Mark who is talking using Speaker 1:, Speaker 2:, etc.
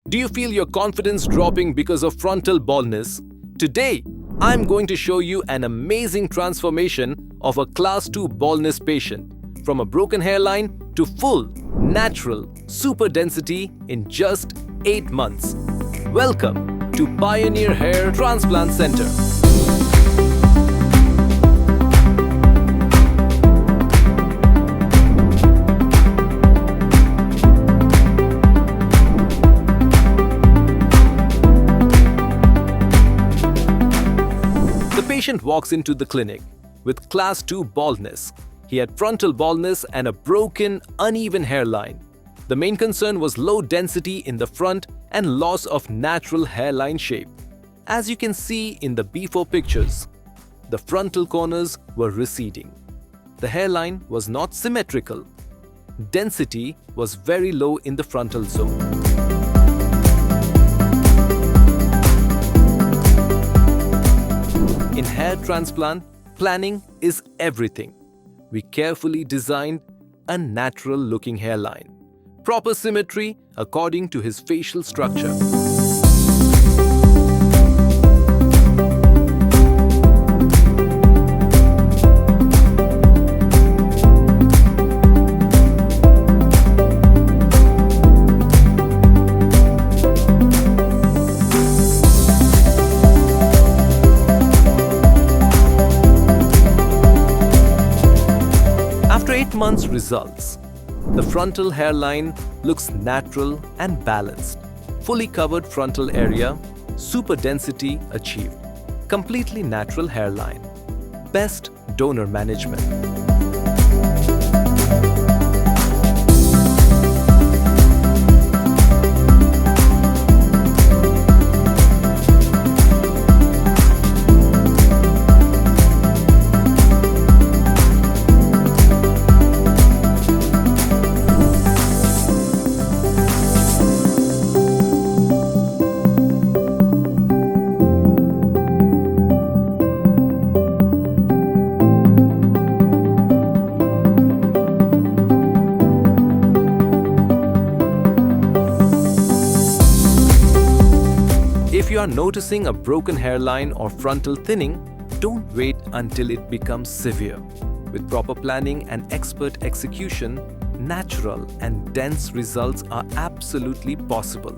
Speaker 1: Do you feel your confidence dropping because of frontal baldness? Today, I'm going to show you an amazing transformation of a class 2 baldness patient from a broken hairline to full, natural, super density in just 8 months. Welcome to Pioneer Hair Transplant Center. The patient walks into the clinic with class 2 baldness. He had frontal baldness and a broken, uneven hairline. The main concern was low density in the front and loss of natural hairline shape. As you can see in the before pictures, the frontal corners were receding. The hairline was not symmetrical. Density was very low in the frontal zone. In hair transplant, planning is everything. We carefully designed a natural-looking hairline. Proper symmetry according to his facial structure. After 8 months results, the frontal hairline looks natural and balanced. Fully covered frontal area, super density achieved. Completely natural hairline. Best donor management. If you are noticing a broken hairline or frontal thinning, don't wait until it becomes severe. With proper planning and expert execution, natural and dense results are absolutely possible.